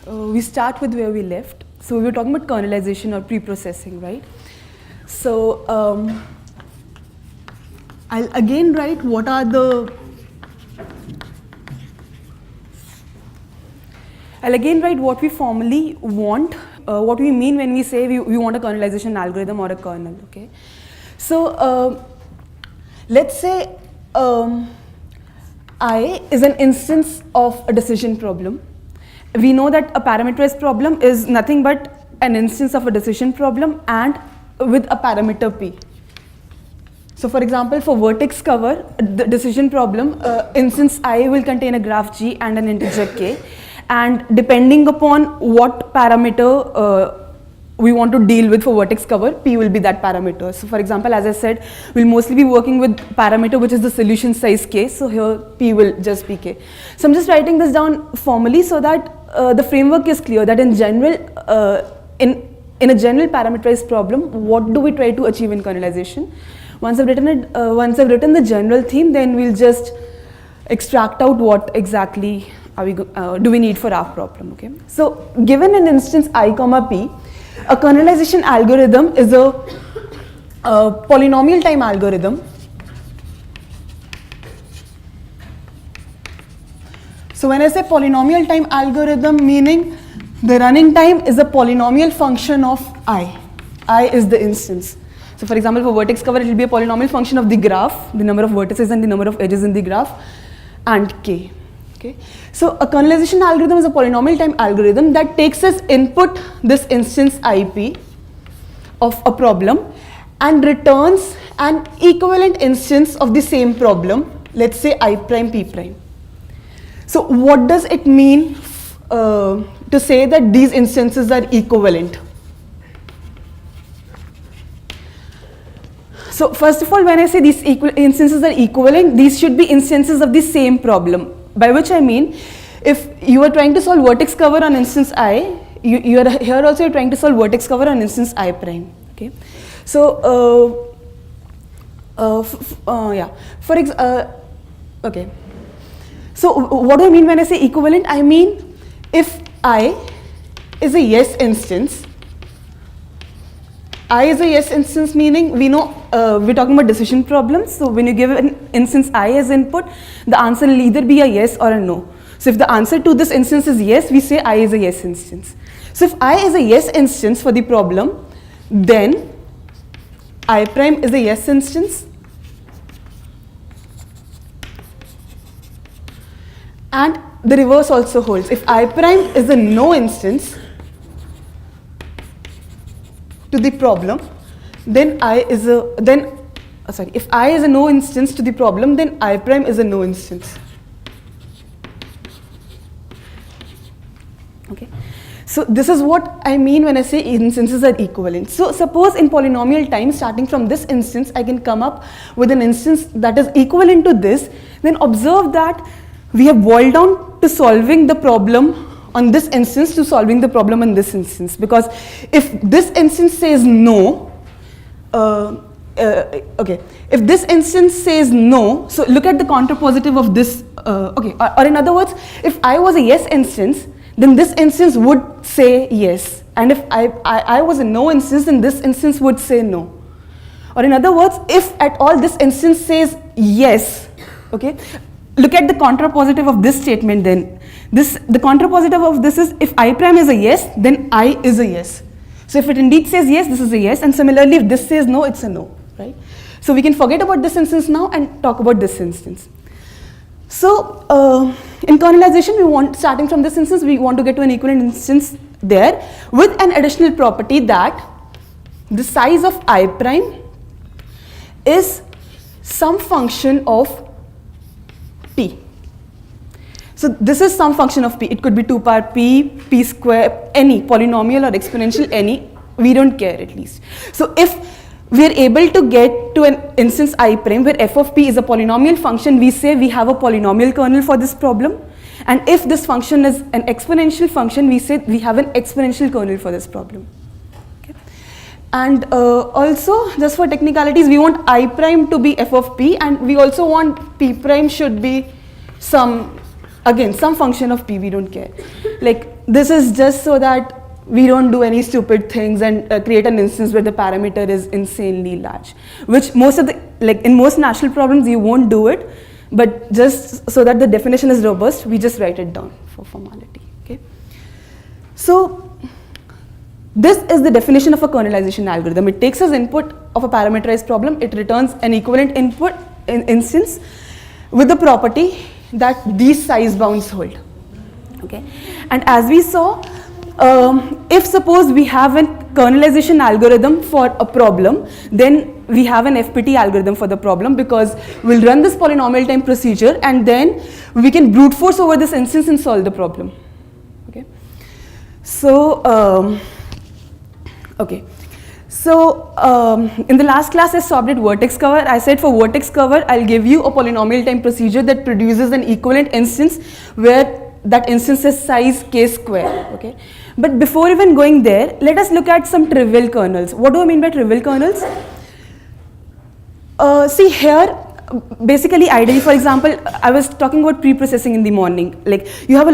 we start with where we left. So we were talking about kernelization or pre-processing, right? So I'll again write what are the, I'll again write what we formally want, what we mean when we say we want a kernelization algorithm or a kernel, okay? So let's say I is an instance of a decision problem. We know that a parameterized problem is nothing but an instance of a decision problem and with a parameter p. So for example, for vertex cover, the decision problem, instance I will contain a graph G and an integer k, and depending upon what parameter we want to deal with for vertex cover, p will be that parameter. So for example, as I said, we'll mostly be working with parameter which is the solution size k, so here p will just be k. So I'm just writing this down formally so that the framework is clear that in general, in a general parameterized problem, what do we try to achieve in kernelization? Once I've written it, once I've written the general theme, then we'll just extract out what exactly are do we need for our problem, okay? So given an instance I comma p, a kernelization algorithm is a polynomial time algorithm. So when I say polynomial time algorithm, meaning the running time is a polynomial function of I. I is the instance. So for example, for vertex cover, it will be a polynomial function of the graph, the number of vertices and the number of edges in the graph, and k. Okay. So a kernelization algorithm is a polynomial time algorithm that takes as input this instance IP of a problem and returns an equivalent instance of the same problem, let's say I prime p prime. So what does it mean to say that these instances are equivalent? So first of all, when I say these instances are equivalent, these should be instances of the same problem. By which I mean, if you are trying to solve vertex cover on instance I, you are here also you're trying to solve vertex cover on instance I prime. Okay. So okay. So what do I mean when I say equivalent? I mean if I is a yes instance, I is a yes instance, meaning we know we're talking about decision problems. So when you give an instance I as input, the answer will either be a yes or a no. So if the answer to this instance is yes, we say I is a yes instance. So if I is a yes instance for the problem, then I prime is a yes instance and the reverse also holds. If I prime is a no instance to the problem, then if I is a no instance to the problem, then I prime is a no instance. Okay. So this is what I mean when I say instances are equivalent. So suppose in polynomial time, starting from this instance, I can come up with an instance that is equivalent to this, then observe that we have boiled down to solving the problem on this instance to solving the problem on this instance, because if this instance says no, okay, if this instance says no, so look at the contrapositive of this, okay, or in other words, if I was a yes instance, then this instance would say yes, and if I was a no instance, then this instance would say no. Or in other words, if at all this instance says yes, okay, look at the contrapositive of this statement then. The contrapositive of this is if I prime is a yes, then I is a yes. So if it indeed says yes, this is a yes, and similarly if this says no, it's a no, right? So we can forget about this instance now and talk about this instance. So in kernelization, we want, starting from this instance, we want to get to an equivalent instance there with an additional property that the size of I prime is some function of p. So this is some function of p. It could be 2 power p, p square, any polynomial or exponential, any. We don't care at least. So if we are able to get to an instance I prime where f of p is a polynomial function, we say we have a polynomial kernel for this problem. And if this function is an exponential function, we say we have an exponential kernel for this problem. Okay. And also, just for technicalities, we want I prime to be f of p, and we also want p prime should be some, again, some function of p, we don't care. Like this is just so that we don't do any stupid things and create an instance where the parameter is insanely large, which most of the, like in most natural problems you won't do it, but just so that the definition is robust, we just write it down for formality. Okay. So this is the definition of a kernelization algorithm. It takes as input of a parameterized problem, it returns an equivalent input instance with the property that these size bounds hold. Okay. And as we saw, if suppose we have a kernelization algorithm for a problem, then we have an FPT algorithm for the problem, because we'll run this polynomial time procedure and then we can brute force over this instance and solve the problem. Okay. So, in the last class I solved it vertex cover. I said for vertex cover, I'll give you a polynomial time procedure that produces an equivalent instance where that instance is size k square. Okay. But before even going there, let us look at some trivial kernels. What do I mean by trivial kernels? See here, basically ideally, for example, I was talking about pre-processing in the morning. Like you have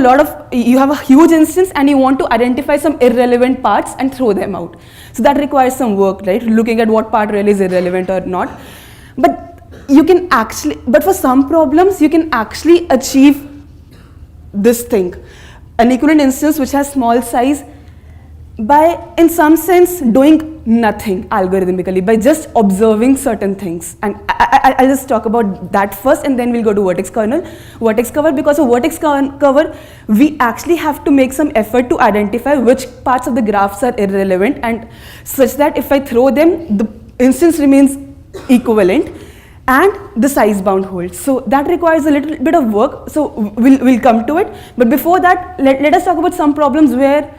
a huge instance and you want to identify some irrelevant parts and throw them out. So that requires some work, right? Looking at what part really is irrelevant or not. But you can actually, but for some problems, you can actually achieve this thing, an equivalent instance which has small size, by in some sense doing nothing algorithmically, by just observing certain things. And I'll just talk about that first and then we'll go to vertex cover, because for vertex cover we actually have to make some effort to identify which parts of the graphs are irrelevant, and such that if I throw them, the instance remains equivalent and the size bound holds. So that requires a little bit of work, so we'll come to it. But before that, let us talk about some problems where,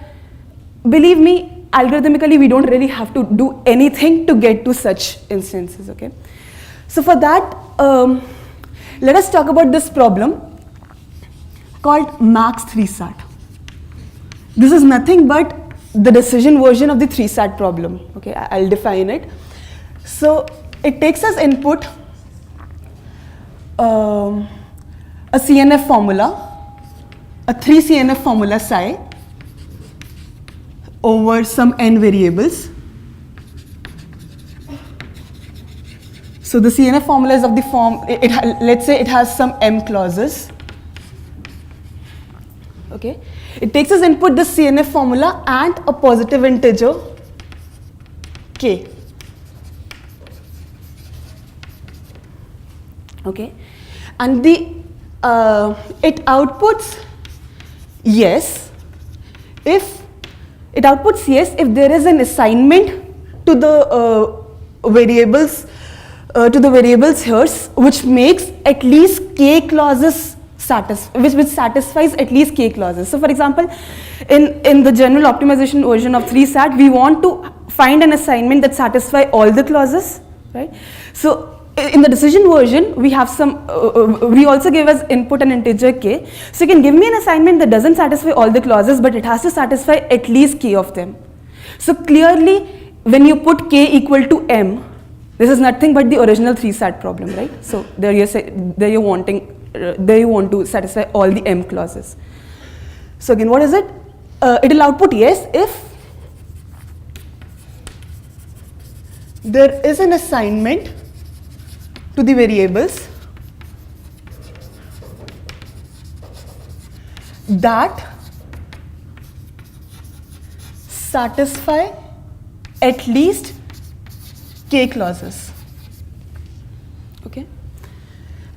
believe me, algorithmically we don't really have to do anything to get to such instances. Okay. So for that, let us talk about this problem called max 3-sat. This is nothing but the decision version of the 3-sat problem. Okay, I'll define it. So it takes as input a Cnf formula, a 3 Cnf formula psi over some n variables. So the Cnf formula is of the form, let's say it has some m clauses. Okay. It takes as input the Cnf formula and a positive integer k. Okay. And it outputs yes if there is an assignment to the variables here, which makes at least k clauses which satisfies at least k clauses. So for example, in the general optimization version of 3-sat, we want to find an assignment that satisfies all the clauses, right? So in the decision version, we have some, we also give as input an integer k. So you can give me an assignment that doesn't satisfy all the clauses, but it has to satisfy at least k of them. So clearly, when you put k equal to m, this is nothing but the original 3-sat problem, right? So there you want to satisfy all the m clauses. So again, what is it? It will output yes if there is an assignment to the variables that satisfy at least k clauses. Okay.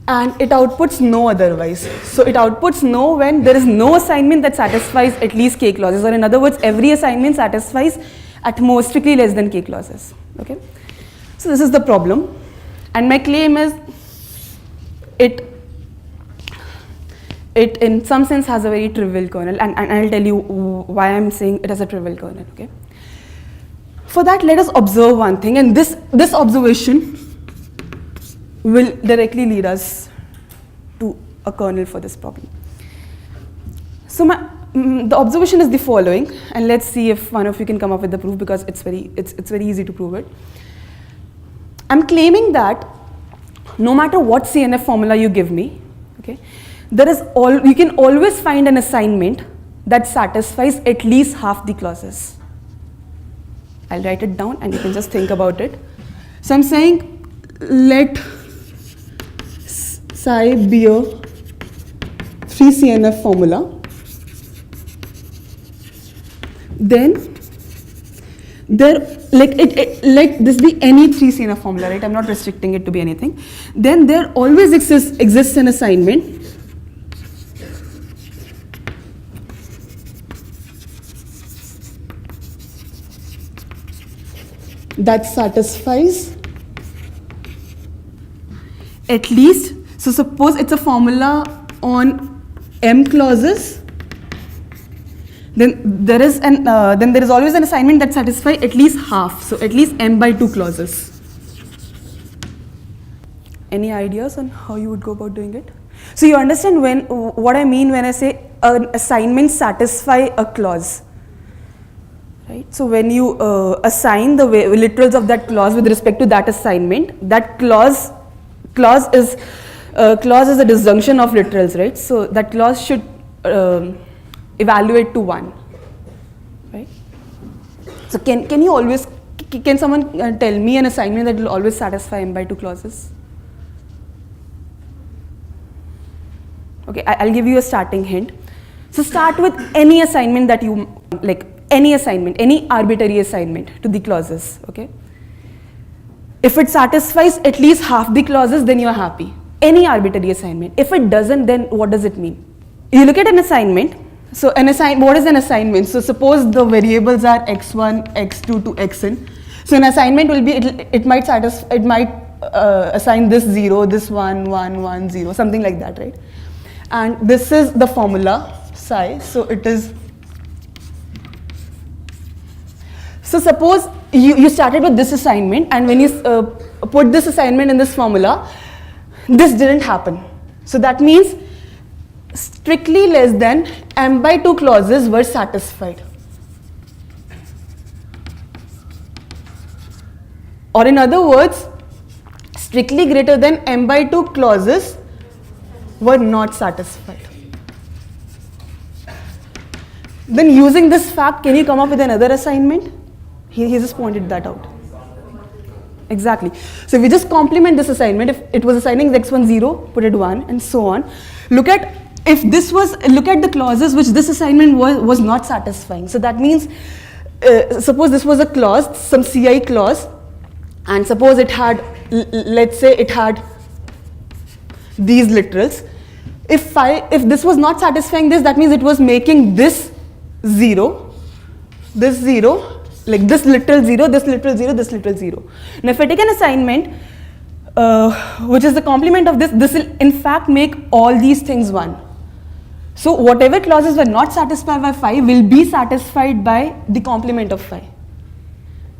And it outputs no otherwise. So it outputs no when there is no assignment that satisfies at least k clauses, or in other words, every assignment satisfies at most strictly less than k clauses. Okay. So this is the problem. And my claim is it in some sense has a very trivial kernel, and I'll tell you why I'm saying it has a trivial kernel. Okay. For that, let us observe one thing, and this observation will directly lead us to a kernel for this problem. So the observation is the following, and let's see if one of you can come up with the proof, because it's very easy to prove it. I'm claiming that no matter what Cnf formula you give me, okay, you can always find an assignment that satisfies at least half the clauses. I'll write it down and you can just think about it. So I'm saying let psi be a 3 Cnf formula. Then let this be any 3 Cnf formula, right? I'm not restricting it to be anything. Then there always exists an assignment that satisfies at least, so suppose it's a formula on m clauses, then there is always an assignment that satisfies at least half, so at least m by 2 clauses. Any ideas on how you would go about doing it? So you understand what I mean when I say an assignment satisfy a clause, right? So when you assign the literals of that clause with respect to that assignment, that clause is a disjunction of literals, right? So that clause should evaluate to 1, right? So can someone tell me an assignment that will always satisfy m by 2 clauses? Okay, I'll give you a starting hint. So start with any assignment that you like, any assignment, any arbitrary assignment to the clauses, okay? If it satisfies at least half the clauses, then you're happy. Any arbitrary assignment. If it doesn't, then what does it mean? You look at an assignment. So what is an assignment? So suppose the variables are x1, x2 to xn. So an assignment will be, it might assign this 0, this 1, 1, 1, 0, something like that, right? And this is the formula psi. So it is, so suppose you started with this assignment, and when you put this assignment in this formula, this didn't happen. So that means strictly less than m by 2 clauses were satisfied. Or in other words, strictly greater than m by 2 clauses were not satisfied. Then using this fact, can you come up with another assignment? He just pointed that out. Exactly. So if we just complement this assignment, if it was assigning x1 0, put it 1, and so on. Look at the clauses which this assignment was not satisfying. So that means, suppose this was a clause, some CI clause, and suppose it had, let's say it had these literals. If this was not satisfying this, that means it was making this 0, this 0, like this literal 0, this literal 0, this literal 0. Now if I take an assignment which is the complement of this will in fact make all these things 1. So whatever clauses were not satisfied by phi will be satisfied by the complement of phi,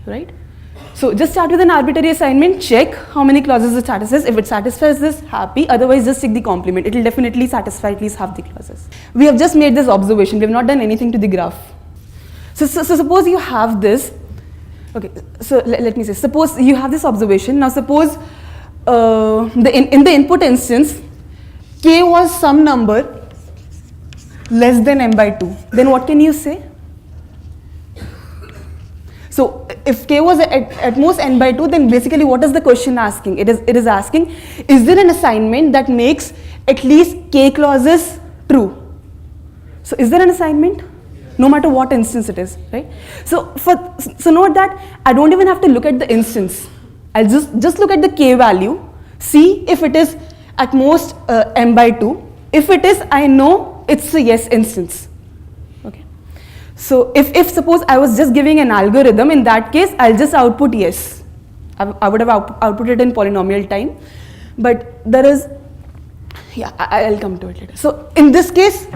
right? So just start with an arbitrary assignment, check how many clauses it satisfies. If it satisfies this, happy. Otherwise, just take the complement. It will definitely satisfy at least half the clauses. We have just made this observation. We have not done anything to the graph. So suppose you have this. Okay, so let me say, suppose you have this observation. Now suppose in the input instance, k was some number less than m by 2. Then what can you say? So if k was at most n by 2, then basically what is the question asking? It is asking, is there an assignment that makes at least k clauses true? So is there an assignment? No matter what instance it is, right? So note that I don't even have to look at the instance. I'll just look at the k value, see if it is at most m by 2. If it is, I know it's a yes instance. So if suppose I was just giving an algorithm, in that case I'll just output yes. I would have outputted in polynomial time, but there is, yeah, I'll come to it later. So in this case,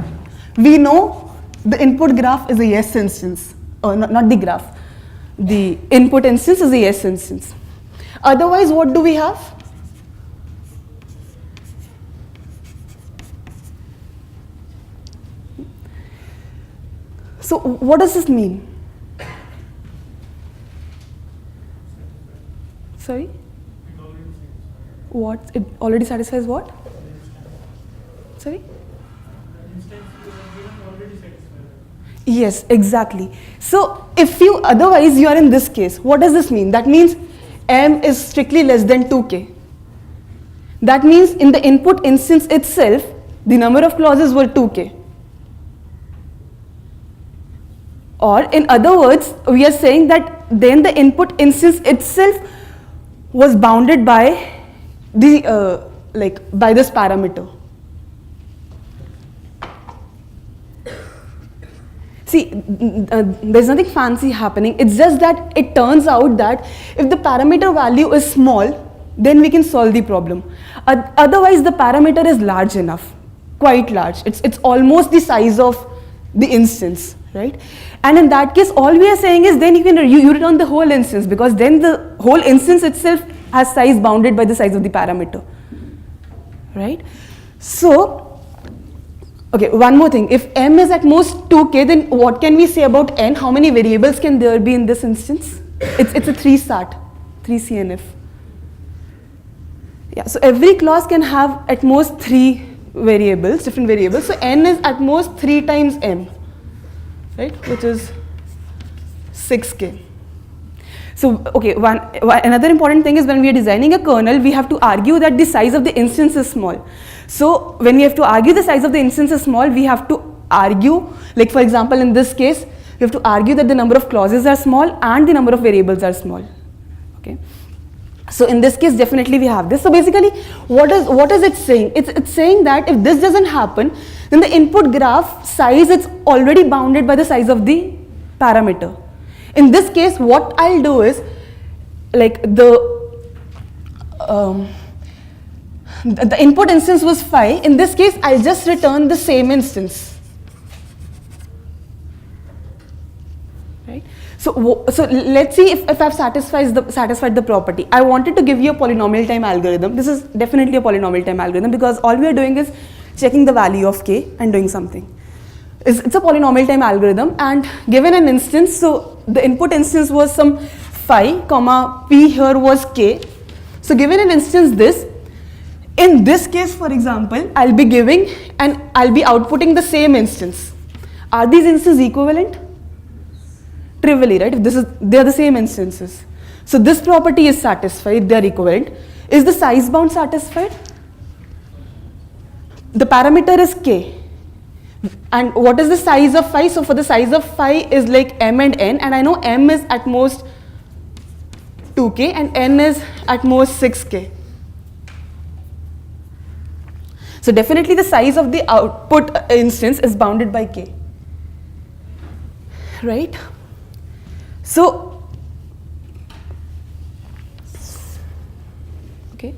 we know the input graph is a yes instance, or not the graph. The input instance is a yes instance. Otherwise, what do we have? So what does this mean? Sorry? What? It already satisfies what? Sorry? Yes, exactly. So if you, otherwise you are in this case, what does this mean? That means m is strictly less than 2k. That means in the input instance itself, the number of clauses were 2k. Or in other words, we are saying that then the input instance itself was bounded by the by this parameter. See, there's nothing fancy happening. It's just that it turns out that if the parameter value is small, then we can solve the problem. Otherwise, the parameter is large enough, quite large. It's almost the size of the instance, right? And in that case, all we are saying is then you return the whole instance, because then the whole instance itself has size bounded by the size of the parameter, right? So, okay, one more thing. If m is at most 2k, then what can we say about n? How many variables can there be in this instance? It's a 3 sat, 3 CNF. Yeah, so every clause can have at most 3 variables, different variables. So n is at most 3 times m, right? Which is 6k. So, okay, another important thing is when we are designing a kernel, we have to argue that the size of the instance is small. So, when we have to argue the size of the instance is small, we have to argue, like for example, in this case, we have to argue that the number of clauses are small and the number of variables are small. Okay. So, in this case, definitely we have this. So, basically, what is it saying? It's saying that if this doesn't happen, then the input graph size is already bounded by the size of the parameter. In this case, what I'll do is, like the input instance was 5. In this case, I'll just return the same instance. Right? So let's see if I've satisfied the property. I wanted to give you a polynomial time algorithm. This is definitely a polynomial time algorithm because all we are doing is checking the value of k and doing something. It's a polynomial time algorithm, and given an instance, so the input instance was some phi, comma p here was k. So given an instance this, in this case for example, I'll be giving and I'll be outputting the same instance. Are these instances equivalent? Trivially, right? If they are the same instances. So this property is satisfied, they are equivalent. Is the size bound satisfied? The parameter is k. And what is the size of phi? So for the size of phi is like m and n, and I know m is at most 2k and n is at most 6k. So definitely the size of the output instance is bounded by k, right? So, okay.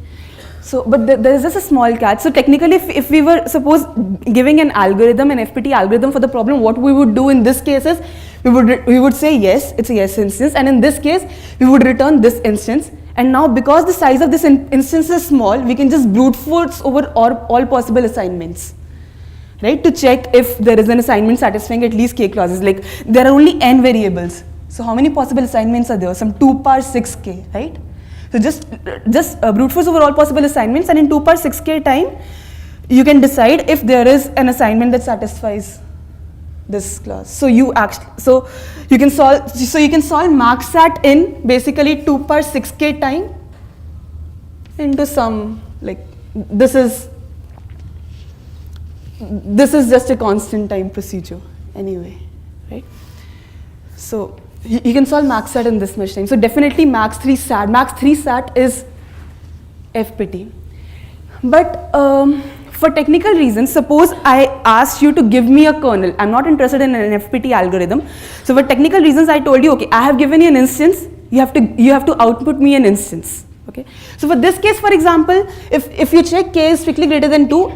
So, but there is just a small catch. So technically, if we were suppose giving an algorithm, an FPT algorithm for the problem, what we would do in this case is we would say yes, it's a yes instance, and in this case we would return this instance. And now because the size of this instance is small, we can just brute force over all possible assignments, right? To check if there is an assignment satisfying at least k clauses. Like there are only n variables. So how many possible assignments are there? Some 2 power 6k, right? So just brute force over all possible assignments, and in 2 power 6k time, you can decide if there is an assignment that satisfies this clause. So you can solve maxat in basically 2 power 6k time into some, like this is just a constant time procedure anyway, right? So you can solve maxat in this much time. So definitely max 3 sat is FPT. But for technical reasons, suppose I asked you to give me a kernel. I'm not interested in an FPT algorithm. So for technical reasons, I told you, okay, I have given you an instance. You have to output me an instance. Okay. So for this case, for example, if you check k is strictly greater than 2,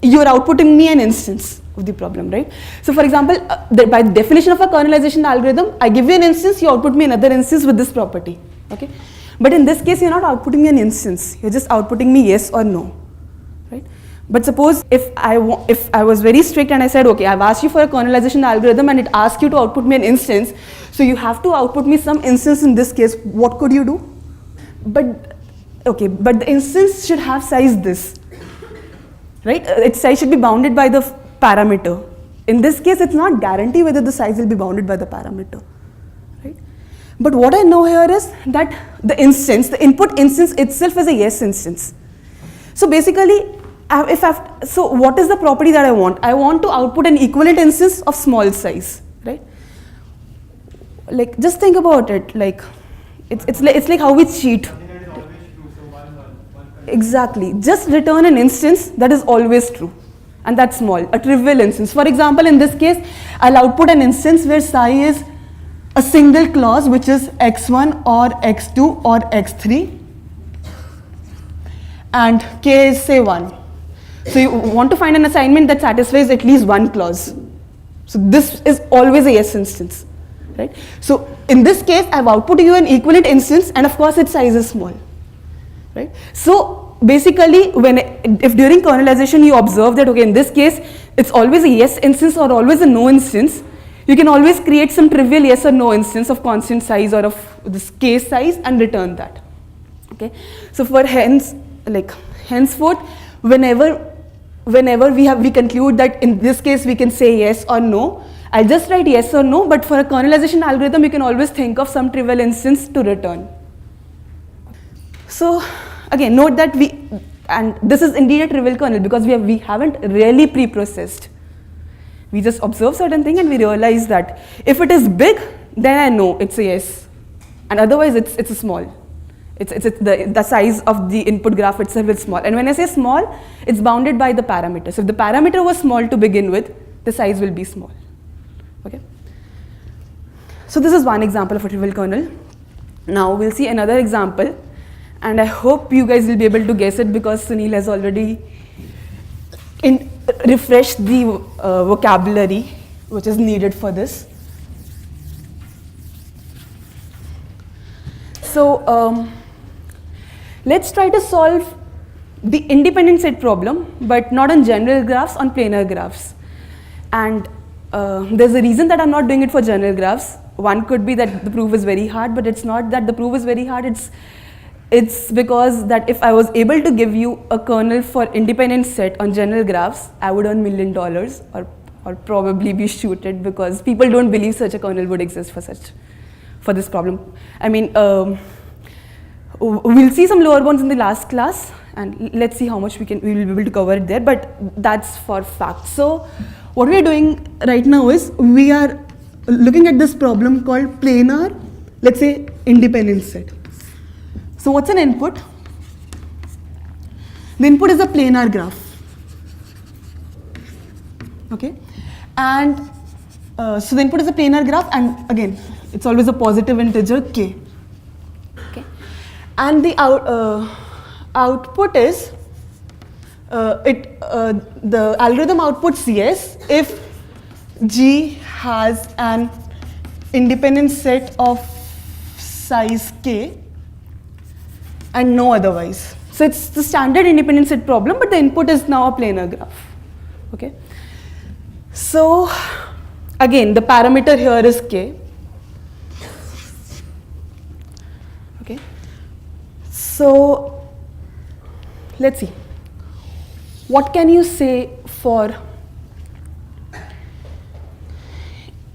you are outputting me an instance of the problem, right? So for example, by the definition of a kernelization algorithm, I give you an instance, you output me another instance with this property. Okay. But in this case, you're not outputting me an instance. You're just outputting me yes or no, right? But suppose if I was very strict and I said, okay, I've asked you for a kernelization algorithm and it asks you to output me an instance, so you have to output me some instance in this case, what could you do? But the instance should have size this, right? Its size should be bounded by the parameter. In this case, it's not guaranteed whether the size will be bounded by the parameter, right? But what I know here is that the instance, the input instance itself is a yes instance. So basically, so what is the property that I want? I want to output an equivalent instance of small size, right? Like, just think about it. Like, it's like how we cheat. Exactly. Just return an instance that is always true, and that's small, a trivial instance. For example, in this case, I'll output an instance where psi is a single clause, which is x1 or x2 or x3, and k is say 1. So you want to find an assignment that satisfies at least one clause. So this is always a yes instance, right? So in this case, I've output you an equivalent instance, and of course its size is small, right? So basically, if during kernelization you observe that, okay, in this case, it's always a yes instance or always a no instance, you can always create some trivial yes or no instance of constant size or of this case size and return that, okay? So for henceforth, whenever we conclude that in this case we can say yes or no, I'll just write yes or no, but for a kernelization algorithm, you can always think of some trivial instance to return. So again, note that and this is indeed a trivial kernel because we haven't really pre-processed. We just observe certain thing and we realize that if it is big, then I know it's a yes, and otherwise it's a small. The size of the input graph itself is small, and when I say small, it's bounded by the parameter. So if the parameter was small to begin with, the size will be small. Okay. So this is one example of a trivial kernel. Now we'll see another example, and I hope you guys will be able to guess it because Sunil has already refreshed the vocabulary which is needed for this. So let's try to solve the independent set problem, but not on general graphs, on planar graphs. And there's a reason that I'm not doing it for general graphs. One could be that the proof is very hard, but it's not that the proof is very hard. It's because that if I was able to give you a kernel for independent set on general graphs, I would earn $1 million or probably be shooted because people don't believe such a kernel would exist for this problem. I mean, we'll see some lower bounds in the last class, and let's see how much we will be able to cover it there, but that's for fact. So what we are doing right now is we are looking at this problem called planar, let's say, independent set. So what's an input? The input is a planar graph, okay? And so the input is a planar graph, and again, it's always a positive integer k, okay? And the output is, the algorithm outputs yes if G has an independent set of size k and no otherwise. So it's the standard independent set problem, but the input is now a planar graph, okay? So again, the parameter here is k, okay? So let's see, what can you say for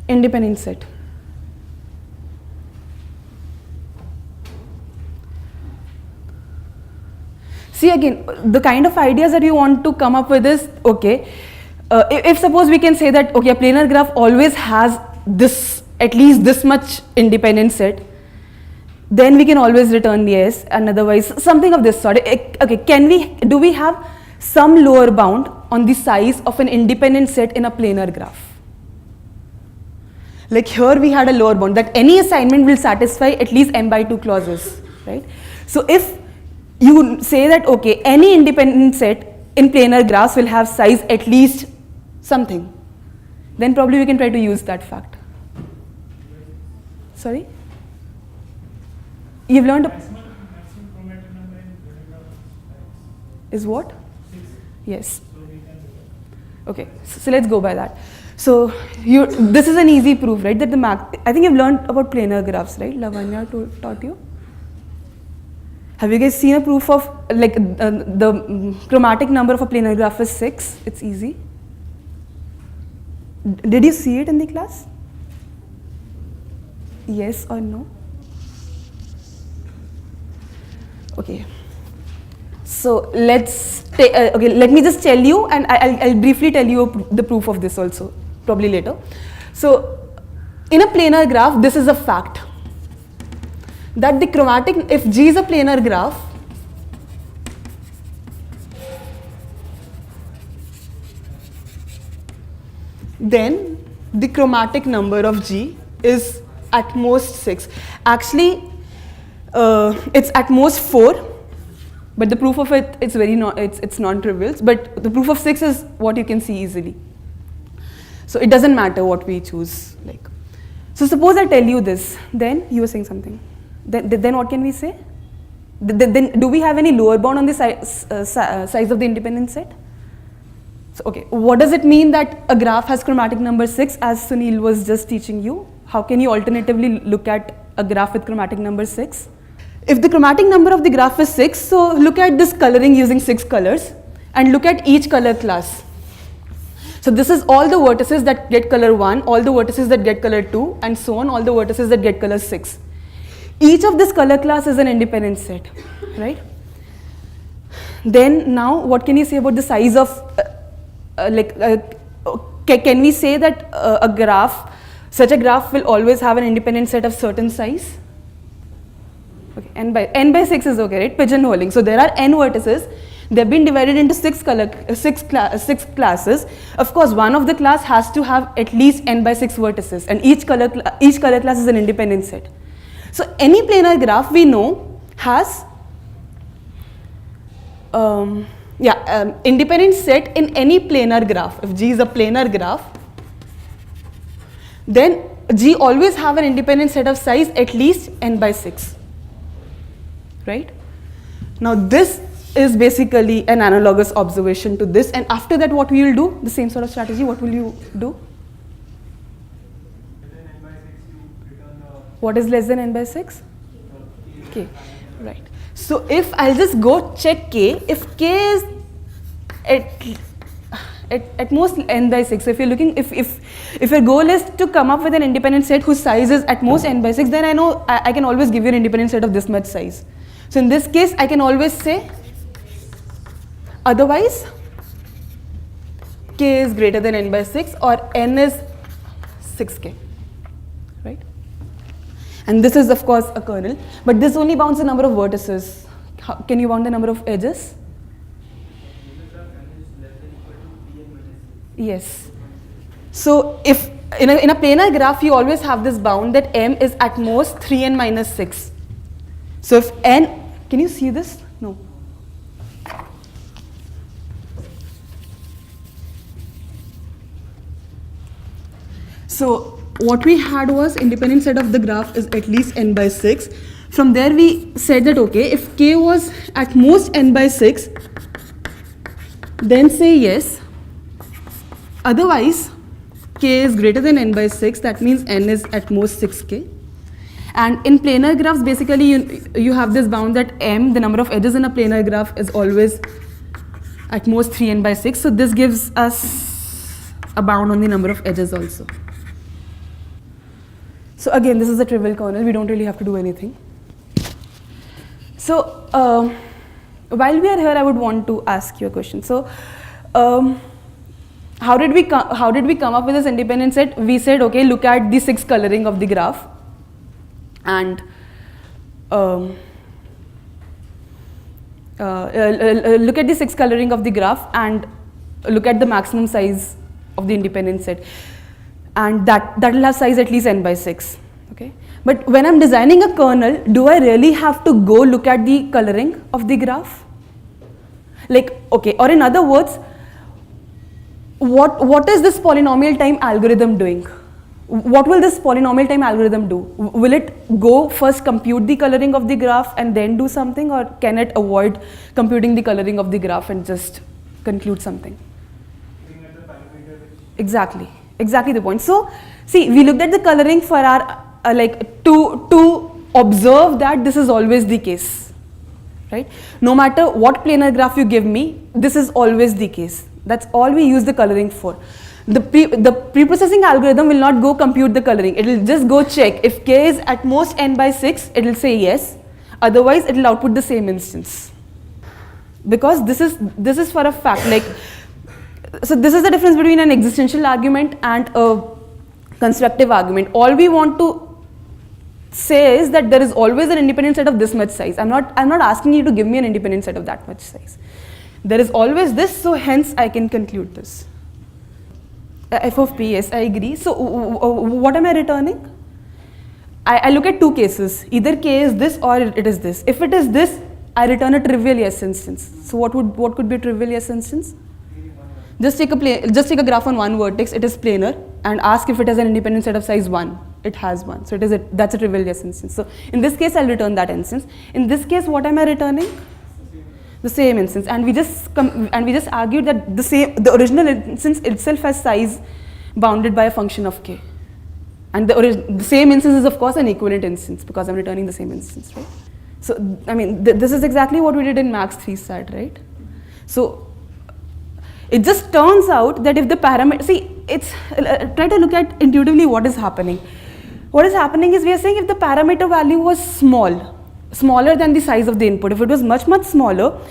independent set? See, again, the kind of ideas that you want to come up with is, okay, if suppose we can say that, okay, a planar graph always has this, at least this much independent set, then we can always return yes, and otherwise something of this sort. Okay, do we have some lower bound on the size of an independent set in a planar graph? Like here we had a lower bound that any assignment will satisfy at least m/2 clauses, right? So if you say that, okay, any independent set in planar graphs will have size at least something, then probably we can try to use that fact. Sorry? You've learned maximum chromatin number in planar is what? 6. Yes. So we can do that. Okay, so let's go by that. So this is an easy proof, right? That I think you've learned about planar graphs, right? Lavanya taught you. Have you guys seen a proof of like the chromatic number of a planar graph is 6? It's easy. Did you see it in the class? Yes or no? Okay. So okay, let me just tell you, and I'll briefly tell you the proof of this also, probably later. So in a planar graph, this is a fact, that the chromatic, if G is a planar graph, then the chromatic number of G is at most 6. Actually, it's at most 4, but the proof of it, it's non-trivial. But the proof of 6 is what you can see easily. So it doesn't matter what we choose. So suppose I tell you this, then you were saying something. Then what can we say? Then do we have any lower bound on the size of the independent set? So, okay, what does it mean that a graph has chromatic number 6, as Sunil was just teaching you? How can you alternatively look at a graph with chromatic number 6? If the chromatic number of the graph is 6, so look at this coloring using 6 colors and look at each color class. So this is all the vertices that get color 1, all the vertices that get color 2, and so on, all the vertices that get color 6. Each of this color class is an independent set, right? Then now what can you say about the size of, can we say that a graph, such a graph will always have an independent set of certain size? Okay, n by 6 is okay, right? Pigeonholing. So there are n vertices. They've been divided into six classes. Of course, one of the class has to have at least n by 6 vertices, and each color class is an independent set. So any planar graph we know has independent set in any planar graph. If G is a planar graph, then G always have an independent set of size at least n by 6, right? Now this is basically an analogous observation to this, and after that what we will do, the same sort of strategy, what will you do? What is less than n by 6? K, right. So if I'll just go check K, if K is at most n by 6, so if you're looking, if your goal is to come up with an independent set whose size is at most n by 6, then I know I can always give you an independent set of this much size. So in this case, I can always say, otherwise, K is greater than n by 6 or n is 6K, right? And this is of course a kernel, but this only bounds the number of vertices. Can you bound the number of edges? Yes. So if in a planar graph, you always have this bound that m is at most 3n minus 6. So if n, can you see this? No. So what we had was independent set of the graph is at least n by 6. From there we said that, okay, if K was at most n by 6, then say yes. Otherwise, K is greater than n by 6, that means n is at most 6K. And in planar graphs, basically you have this bound that m, the number of edges in a planar graph, is always at most 3n by 6. So this gives us a bound on the number of edges also. So again, this is a trivial kernel. We don't really have to do anything. So while we are here, I would want to ask you a question. So how did we come up with this independent set? We said, okay, look at the 6 coloring of the graph, and look at the 6 coloring of the graph and look at the maximum size of the independent set, and that will have size at least n by 6. Okay, but when I'm designing a kernel, do I really have to go look at the coloring of the graph? Like, okay, or in other words, what is this polynomial time algorithm doing? What will this polynomial time algorithm do? Will it go first compute the coloring of the graph and then do something, or can it avoid computing the coloring of the graph and just conclude something? Exactly the point. So see, we looked at the coloring for our to observe that this is always the case, right? No matter what planar graph you give me, this is always the case. That's all we use the coloring for. the preprocessing algorithm will not go compute the coloring. It will just go check if k is at most n by 6, it will say yes. Otherwise, it will output the same instance. Because this is for a fact, like, so this is the difference between an existential argument and a constructive argument. All we want to say is that there is always an independent set of this much size. I'm not asking you to give me an independent set of that much size. There is always this, so hence I can conclude this. F of p, yes, I agree. So what am I returning? I look at two cases. Either k is this or it is this. If it is this, I return a trivial yes instance. So what could be a trivial yes instance? Just take a graph on one vertex. It is planar, and ask if it has an independent set of size 1. It has 1. So that's a trivial yes instance. So in this case, I'll return that instance. In this case, what am I returning? The same instance. And we just argued that the original instance itself has size bounded by a function of k. And the same instance is of course an equivalent instance because I'm returning the same instance, right? So I mean this is exactly what we did in Max 3 stat, right? So it just turns out that if the parameter, try to look at intuitively what is happening. What is happening is we are saying if the parameter value was smaller than the size of the input, if it was much smaller,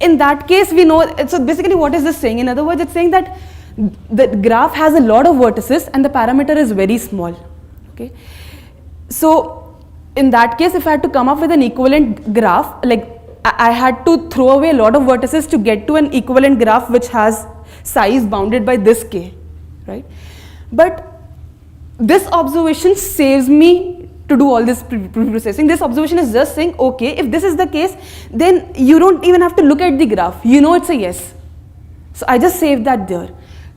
in that case we know, so basically what is this saying? In other words, it's saying that the graph has a lot of vertices and the parameter is very small, okay? So in that case, if I had to come up with an equivalent graph, like I had to throw away a lot of vertices to get to an equivalent graph which has size bounded by this k, right? But this observation saves me to do all this pre-processing. This observation is just saying, okay, if this is the case, then you don't even have to look at the graph. You know it's a yes. So I just saved that there.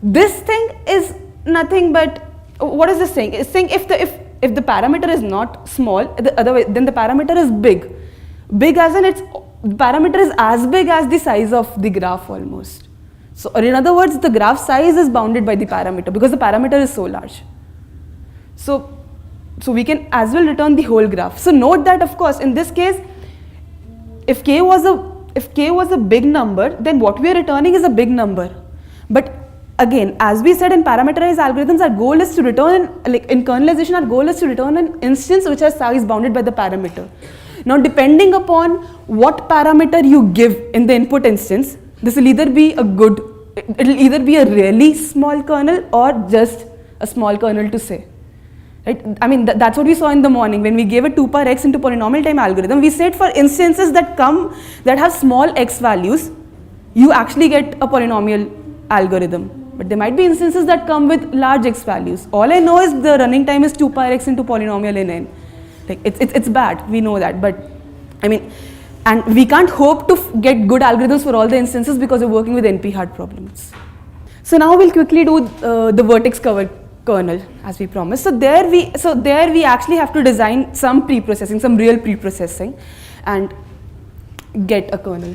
This thing is nothing but, what is this saying? It's saying if the parameter is not small, then the parameter is big. Big as in the parameter is as big as the size of the graph almost. So in other words, the graph size is bounded by the parameter because the parameter is so large. So we can as well return the whole graph. So note that of course in this case, if k was a big number, then what we are returning is a big number. But again, as we said in parameterized algorithms, our goal is to return, like in kernelization, our goal is to return an instance which has size bounded by the parameter. Now depending upon what parameter you give in the input instance, this will either be it'll either be a really small kernel or just a small kernel to say. Right? I mean that's what we saw in the morning when we gave a 2 power x into polynomial time algorithm. We said for instances that have small x values, you actually get a polynomial algorithm. But there might be instances that come with large x values. All I know is the running time is 2 power x into polynomial in n. Like it's bad, we know that, but I mean, and we can't hope to get good algorithms for all the instances because we're working with NP hard problems. So now we'll quickly do the vertex covered kernel as we promised. So there we actually have to design some pre-processing, some real pre-processing and get a kernel.